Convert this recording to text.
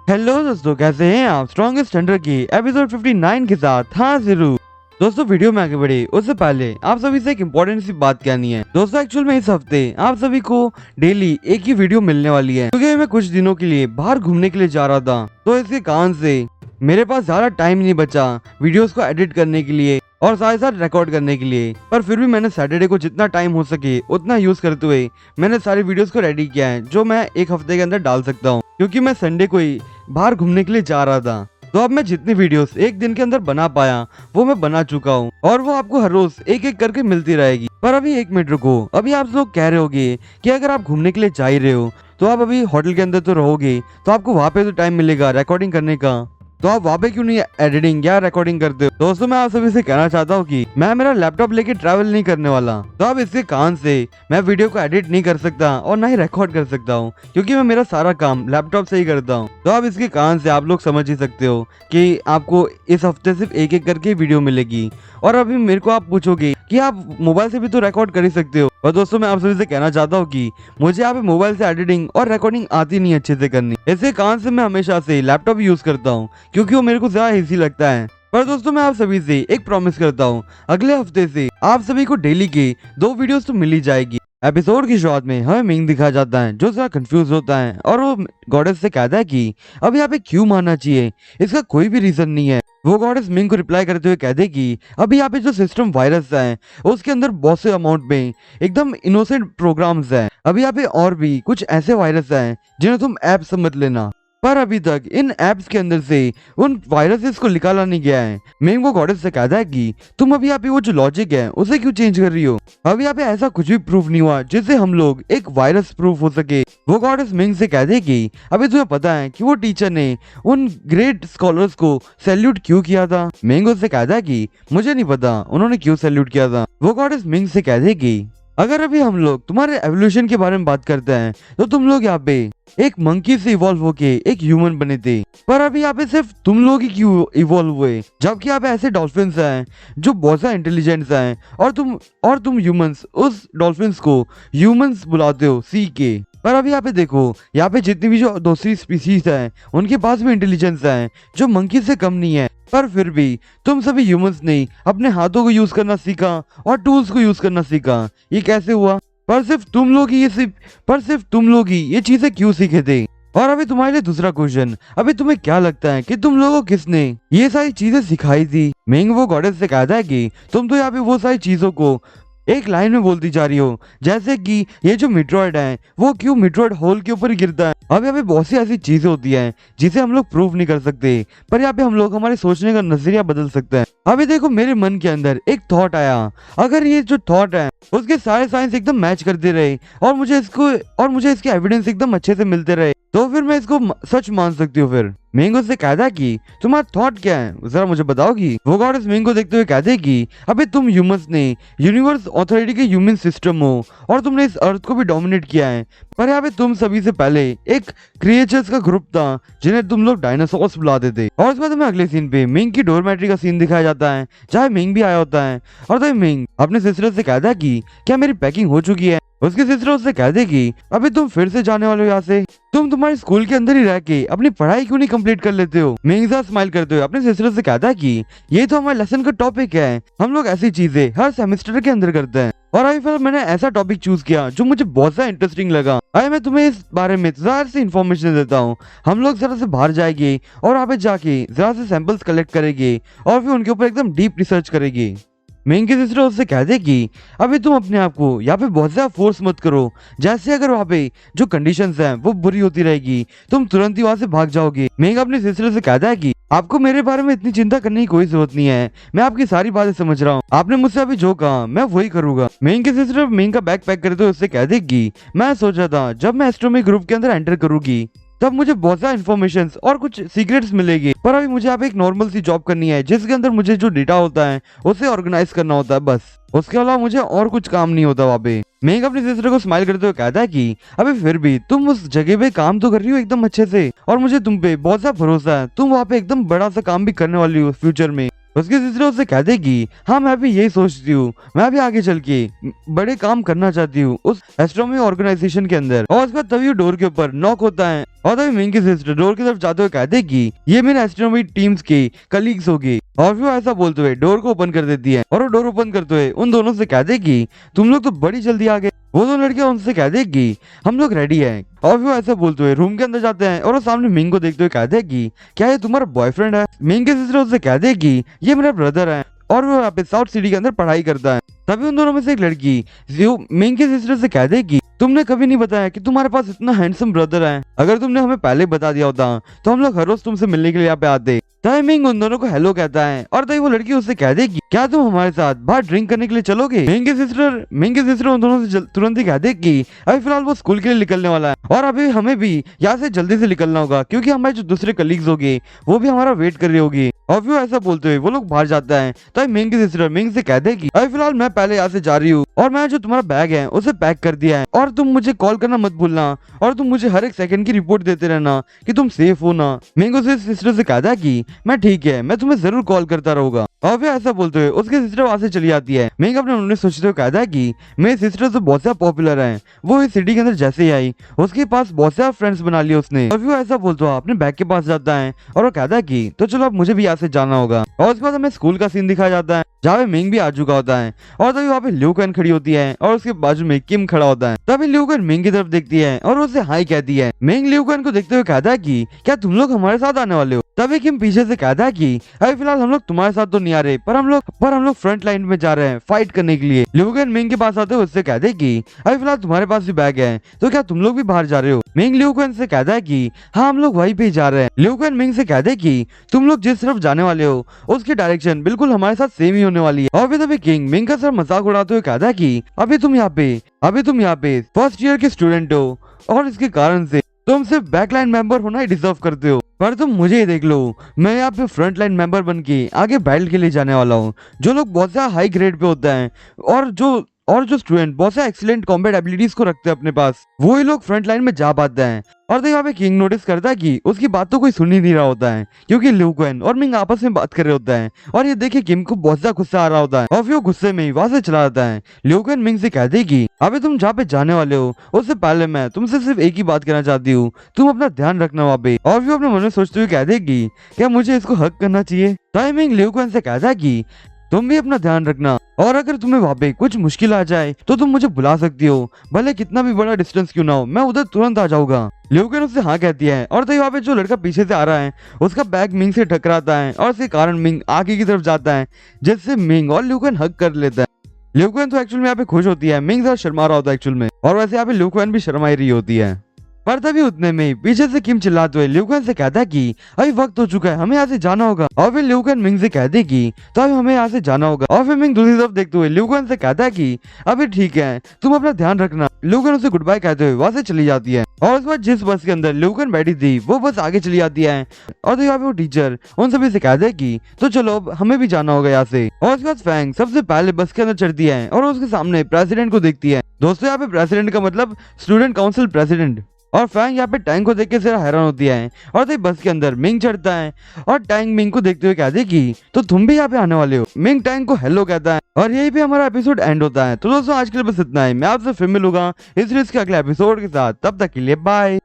Hello दोस्तों, कैसे हैं आप? स्ट्रॉन्गेस्ट हंटर की एपिसोड 59 के साथ हाँ जरूर। दोस्तों वीडियो में आगे बढ़े उससे पहले आप सभी से एक इम्पोर्टेंट सी बात कहनी है। दोस्तों एक्चुअल में इस हफ्ते आप सभी को डेली एक ही वीडियो मिलने वाली है, क्योंकि मैं कुछ दिनों के लिए बाहर घूमने के लिए जा रहा था, तो इसके कारण से मेरे पास ज्यादा टाइम नहीं बचा वीडियोस को एडिट करने के लिए और साथ ही साथ रिकॉर्ड करने के लिए। पर फिर भी मैंने सैटरडे को जितना टाइम हो सके उतना यूज करते हुए मैंने सारी वीडियोस को रेडी किया है, जो मैं एक हफ्ते के अंदर डाल सकता हूँ, क्योंकि मैं संडे को ही बाहर घूमने के लिए जा रहा था। तो अब मैं जितनी वीडियोस एक दिन के अंदर बना पाया वो मैं बना चुका हूँ, और वो आपको हर रोज एक एक करके मिलती रहेगी। पर अभी एक मिनट रुको, अभी आप लोग कह रहे होगे कि अगर आप घूमने के लिए जा ही रहे हो तो आप अभी होटल के अंदर तो रहोगे, तो आपको वहाँ पे तो टाइम मिलेगा रिकॉर्डिंग करने का, तो आप वहाँ पे क्यों नहीं एडिटिंग या रिकॉर्डिंग करते हो? दोस्तों मैं आप सभी से कहना चाहता हूँ कि मैं मेरा लैपटॉप लेके ट्रैवल नहीं करने वाला, तो अब इसके कारण से मैं वीडियो को एडिट नहीं कर सकता और ना ही रिकॉर्ड कर सकता हूँ, क्योंकि मैं मेरा सारा काम लैपटॉप से ही करता हूँ। तो अब इसके कारण से आप लोग समझ ही सकते हो कि आपको इस हफ्ते सिर्फ एक एक करके वीडियो मिलेगी। और अभी मेरे को आप पूछोगे कि आप मोबाइल से भी तो रिकॉर्ड कर ही सकते हो, और दोस्तों मैं आप सभी से कहना चाहता हूँ कि मुझे यहाँ पे मोबाइल से एडिटिंग और रिकॉर्डिंग आती नहीं अच्छे से करनी। इसके कारण से मैं हमेशा से लैपटॉप यूज करता हूँ, क्योंकि वो मेरे को ज्यादा इजी लगता है। पर दोस्तों मैं आप सभी से एक प्रॉमिस करता हूँ, अगले हफ्ते से आप सभी को डेली के 2 वीडियोस तो मिल ही जाएगी। एपिसोड की शुरुआत में हमें मिंग दिखाया जाता है, जो जरा कंफ्यूज होता है और वो गॉडेस से कहता है कि अब यहाँ पे क्यों मारना चाहिए, इसका कोई भी रीजन नहीं है। वो गॉडेस मिंग को रिप्लाई करते हुए कहते कि अभी यहाँ पे जो सिस्टम वायरस है उसके अंदर बहुत से अमाउंट में एकदम इनोसेंट प्रोग्राम्स हैं। अभी यहाँ पे और भी कुछ ऐसे वायरस हैं जिन्हें तुम ऐप समझ लेना, पर अभी तक इन एप्स के अंदर से उन वायरसेस को निकाला नहीं गया है। मैं वो गॉडेस से कहता है कि तुम अभी यहाँ पे वो जो लॉजिक है उसे क्यों चेंज कर रही हो? अभी यहाँ पे ऐसा कुछ भी प्रूफ नहीं हुआ जिससे हम लोग एक वायरस प्रूफ हो सके। वो गॉडेस मिंग से कहते कि अभी तुम्हें पता है कि वो टीचर ने उन ग्रेट स्कॉलर्स को सैल्यूट क्यों किया था? मिंग उससे कहता है कि मुझे नहीं पता उन्होंने क्यों सैल्यूट किया था। वो गॉडेस मिंग से कहते कि अगर अभी हम लोग तुम्हारे एवोल्यूशन के बारे में बात करते हैं तो तुम लोग यहाँ पे एक मंकी से इवॉल्व होके एक ह्यूमन बने थे, पर अभी यहाँ पे सिर्फ तुम लोग ही क्यों इवॉल्व हुए, जबकि यहाँ पे ऐसे डॉल्फिन्स हैं जो बहुत सा इंटेलिजेंस हैं, और तुम ह्यूमंस उस डॉल्फिन्स को ह्यूमंस बुलाते हो सी के। पर अभी यहाँ पे देखो, यहाँ पे जितनी भी जो दूसरी स्पीसीज है उनके पास भी इंटेलिजेंस है जो मंकी से कम नहीं है, पर फिर भी तुम सभी ह्यूमंस ने अपने हाथों को यूज करना सीखा और टूल्स को यूज करना सीखा। ये कैसे हुआ? पर सिर्फ तुम लोग ही ये चीजें क्यों सीखे थे? और अभी तुम्हारे लिए दूसरा क्वेश्चन, अभी तुम्हें क्या लगता है कि तुम लोगों को किसने ये सारी चीजें सिखाई थी? मिंग वो गॉडेस से कहता है कि तुम तो यहाँ पे वो सारी चीजों को एक लाइन में बोलती जा रही हो, जैसे कि ये जो मिट्रॉइड है वो क्यों मिट्रॉइड होल के ऊपर गिरता है। अब यहाँ पे बहुत सी ऐसी चीजें होती हैं जिसे हम लोग प्रूव नहीं कर सकते, पर यहाँ पे हम लोग हमारे सोचने का नजरिया बदल सकते हैं। अभी देखो मेरे मन के अंदर एक थॉट आया, अगर ये जो थॉट है उसके सारे साइंस एकदम मैच करते रहे और मुझे इसके एविडेंस एकदम अच्छे से मिलते रहे, तो फिर मैं इसको सच मान सकती हूँ। फिर मिंगो से कहता कि तुम्हारा थॉट क्या है, जरा मुझे बताओगी? वो गॉडेस मिंगो देखते हुए कहते कि अबे तुम ह्यूमंस ने यूनिवर्स ऑथोरिटी के ह्यूमन सिस्टम हो और तुमने इस अर्थ को भी डोमिनेट किया है, पर यहाँ पे तुम सभी से पहले एक क्रिएचर्स का ग्रुप था जिन्हें तुम लोग डायनासोर्स बुलाते थे। और उसके बाद हमें अगले सीन पे मिंग की डोरमेट्री का सीन दिखाया जाता है, जहाँ मिंग भी आया होता है, और तो मिंग अपने सिस्टर से कहता है कि क्या मेरी पैकिंग हो चुकी है? उसकी सिस्टर उससे कहते कि अभी तुम फिर से जाने वाले हो यहाँ से, तुम तुम्हारे स्कूल के अंदर ही रह के अपनी पढ़ाई क्यों नहीं कंप्लीट कर लेते हो? मिंग स्माइल करते हुए अपने सिस्टर से कहता है कि ये तो हमारे लेसन का टॉपिक है, हम लोग ऐसी चीजें हर सेमेस्टर के अंदर करते हैं, और अभी फिर मैंने ऐसा टॉपिक चूज किया जो मुझे बहुत ज्यादा इंटरेस्टिंग लगा। अरे मैं तुम्हें इस बारे में जरा सी इन्फॉर्मेशन देता हूँ। हम लोग जरा से बाहर जाएंगे और वहाँ पे जाके जरा से सैंपल्स कलेक्ट करेंगे और फिर उनके ऊपर एकदम डीप रिसर्च करेंगे। मिंग की सिस्टर उससे कहते कि अभी तुम अपने आप को यहाँ पे बहुत ज्यादा फोर्स मत करो, जैसे अगर वहाँ पे जो कंडीशंस हैं वो बुरी होती रहेगी तुम तुरंत ही वहाँ से भाग जाओगे। मिंग अपनी सिस्टर से कहता है कि आपको मेरे बारे में इतनी चिंता करने की कोई जरूरत नहीं है, मैं आपकी सारी बातें समझ रहा हूँ, आपने मुझसे अभी जो कहा मैं वही करूंगा। मिंग की सिस्टर मिंग का बैग पैक करते हुए उससे कहते कि मैं सोच रहा था जब मैं एस्ट्रोनॉमी ग्रुप के अंदर एंटर करूंगी तब मुझे बहुत ज्यादा इन्फॉर्मेशन और कुछ सीक्रेट्स मिलेगी, पर अभी मुझे यहाँ पे एक नॉर्मल सी जॉब करनी है जिसके अंदर मुझे जो डेटा होता है उसे ऑर्गेनाइज करना होता है, बस उसके अलावा मुझे और कुछ काम नहीं होता वहाँ पे। मिंग अपनी सिस्टर को स्माइल करते हुए कहता है कि अबे फिर भी तुम उस जगह पे काम तो कर रही हो एकदम अच्छे से, और मुझे तुम पे बहुत ज्यादा भरोसा है, तुम वहाँ पे एकदम बड़ा सा काम भी करने वाली हो फ्यूचर में। उसकी सिस्टर उससे कह देगी हाँ मैं भी यही सोचती हूँ, मैं भी आगे चल के बड़े काम करना चाहती हूँ उस एस्ट्रोनॉमी ऑर्गेनाइजेशन के अंदर। और उसके बाद तभी डोर के ऊपर नॉक होता है और तभी मिंग की सिस्टर डोर की तरफ जाते हुए कह देगी ये मेरे एस्ट्रोनॉमी टीम्स के कलीग्स होगी। और फिर वो ऐसा बोलते हुए डोर को ओपन कर देती है और वो डोर ओपन करते हुए उन दोनों से कह देगी तुम लोग तो बड़ी जल्दी आ गए। वो दोनों लड़कियां उनसे कह देगी हम लोग रेडी हैं। और फिर वो ऐसा बोलते हुए रूम के अंदर जाते हैं और वो सामने मिंग को देखते हुए कह देगी क्या ये तुम्हारा बॉयफ्रेंड है। मिंग की सिस्टर उससे कह देगी ये मेरा ब्रदर है और वो यहाँ पे साउथ सिटी के अंदर पढ़ाई करता है। तभी उन दोनों में से एक लड़की जो मिंग की सिस्टर से कह देगी तुमने कभी नहीं बताया कि तुम्हारे पास इतना हैंडसम ब्रदर है, अगर तुमने हमें पहले बता दिया होता तो हम लोग हर रोज तुमसे मिलने के लिए यहाँ पे आते। तभी मिंग उन दोनों को हेलो कहता है और तभी वो लड़की उससे कह देगी क्या तुम हमारे साथ बाहर ड्रिंक करने के लिए चलोगे। मिंग की सिस्टर उन दोनों से तुरंत ही कह देगी अभी फिलहाल वो स्कूल के लिए निकलने वाला है और अभी हमें भी यहाँ से जल्दी से निकलना होगा क्योंकि हमारे जो दूसरे कलीग्स होंगे वो भी हमारा वेट कर रही होगी। और फिर ऐसा बोलते हुए वो लोग बाहर जाता है तभी मिंग की सिस्टर मिंग से कह देगी अभी फिलहाल मैं पहले यहाँ से जा रही हूँ और मैं जो तुम्हारा बैग है उसे पैक कर दिया है और तुम मुझे कॉल करना मत भूलना और तुम मुझे हर एक सेकंड की रिपोर्ट देते रहना कि तुम सेफ हो ना। मिंग उसे सिस्टर से कहा था कि मैं ठीक है मैं तुम्हें जरूर कॉल करता रहूंगा। और फिर ऐसा बोलते हुए उसकी सिस्टर वहां से चली जाती है। मिंग अपने मन में सोचते हुए कहता है कि मेरी सिस्टर तो बहुत ज्यादा पॉपुलर है, वो इस सिटी के अंदर जैसे ही आई उसके पास बहुत सारे फ्रेंड्स बना लिए उसने। और फिर वो ऐसा बोलते हुए अपने बैग के पास जाता है और वो कहता है कि तो चलो अब मुझे भी यहाँ से जाना होगा। और उसके बाद हमें स्कूल का सीन दिखाया जाता है जहाँ पे मिंग भी आ चुका होता है और तभी वहाँ पे ल्यू कैन खड़ी होती है और उसके बाजू में किम खड़ा होता है। तभी ल्यू कैन मिंग की तरफ देखती है और उसे हाई कहती है। मिंग ल्यू कैन को देखते हुए कहता है कि क्या तुम लोग हमारे साथ आने वाले हो। तभी किम पीछे से कहता है कि अभी फिलहाल हम लोग तुम्हारे साथ तो नहीं आ रहे पर हम लोग फ्रंट लाइन में जा रहे हैं फाइट करने के लिए। ल्यू कैन मिंग के पास आते हुए उससे कहते हैं कि अभी फिलहाल तुम्हारे पास भी बैग है तो क्या तुम लोग भी बाहर जा रहे हो। मिंग ल्यू कैन से कहता है कि हाँ हम लोग वहीं पे जा रहे हैं। ल्यू कैन मिंग से कहते हैं कि तुम लोग जिस तरफ जाने वाले हो उसकी डायरेक्शन बिल्कुल हमारे साथ सेम ही होने वाली है। और फिर तभी किंग मिंग का सर मजाक उड़ाते हुए कहता है कि अभी तुम यहाँ पे फर्स्ट ईयर के स्टूडेंट हो और इसके कारण से तुम सिर्फ बैकलाइन मेंबर होना ही डिजर्व करते हो, पर तुम मुझे ही देख लो, मैं यहाँ पे फ्रंट लाइन मेंबर बन के आगे बैटल के लिए जाने वाला हूँ। जो लोग बहुत ज्यादा हाई ग्रेड पे होता है और जो स्टूडेंट बहुत सा एक्सीलेंट कॉम्बैट एबिलिटीज को रखते हैं अपने पास, वो ही लोग फ्रंट लाइन में जा पाते हैं। और तो यहाँ पे किंग नोटिस करता है कि उसकी बात तो कोई सुन ही नहीं रहा होता है क्योंकि ल्यू कैन और मिंग आपस में बात कर रहे होता है। और ये देखे किम को बहुत ज्यादा गुस्सा आ रहा होता है और फिर वो गुस्से में ही वहां से चला जाता है। ल्यू कैन मिंग से कह देगी अभी तुम जहाँ पे जाने वाले हो उससे पहले मैं तुमसे सिर्फ एक ही बात कहना चाहती हूँ, तुम अपना ध्यान रखना वहाँ पे। और फिर अपने मन में सोचते हुए कह देगी क्या मुझे इसको हक करना चाहिए। टाइमिंग ल्यू कैन से कहता है कि तुम भी अपना ध्यान रखना और अगर तुम्हें वहाँ पे कुछ मुश्किल आ जाए तो तुम मुझे बुला सकती हो, भले कितना भी बड़ा डिस्टेंस क्यों ना हो, मैं उधर तुरंत आ जाऊंगा। ल्यू कैन उससे हाँ कहती है और तभी वहाँ पे जो लड़का पीछे से आ रहा है उसका बैग मिंग से टकराता है और इसके कारण मिंग आगे की तरफ जाता है जिससे मिंग और ल्यू कैन हक कर लेता है। ल्यू कैन तो एक्चुअल में यहाँ पे खुश होती है, मिंग जरा शर्मा रहा होता है एक्चुअल में, और वैसे यहाँ पे ल्यू कैन भी शर्माई रही होती है। पर तभी उतने में पीछे से किम चिल्लाते हुए ल्यू कैन से कहता है कि अभी वक्त हो चुका है, हमें यहाँ से जाना होगा। और फिर ल्यू कैन मिंग से कहते कि तो अभी हमें यहाँ से जाना होगा। और फिर मिंग दूसरी तरफ देखते हुए ल्यू कैन से कहता है कि अभी ठीक है तुम अपना ध्यान रखना। ल्यू कैन उसे गुड बाय कहते हुए वहां से चली जाती है। और उस बाद जिस बस के अंदर ल्यू कैन बैठी थी वो बस आगे चली जाती है। और तो यहाँ पे वो टीचर उन सभी से कहते हैं कि तो चलो अब हमें भी जाना होगा यहाँ से। और उसके बाद फैंग सबसे पहले बस के अंदर चढ़ती है और उसके सामने प्रेसिडेंट को देखती है। दोस्तों यहाँ पे प्रेसिडेंट का मतलब स्टूडेंट काउंसिल प्रेसिडेंट। और फैंग यहाँ पे टैंक को देख के जरा हैरान होती है। और तभी बस के अंदर मिंग चढ़ता है और टैंक मिंग को देखते हुए कहते कि तो तुम भी यहाँ पे आने वाले हो। मिंग टैंक को हेलो कहता है और यही पे हमारा एपिसोड एंड होता है। तो दोस्तों आज के लिए बस इतना ही, मैं आपसे फिर मिलूंगा इस सीरीज के अगले एपिसोड के साथ, तब तक के लिए बाय।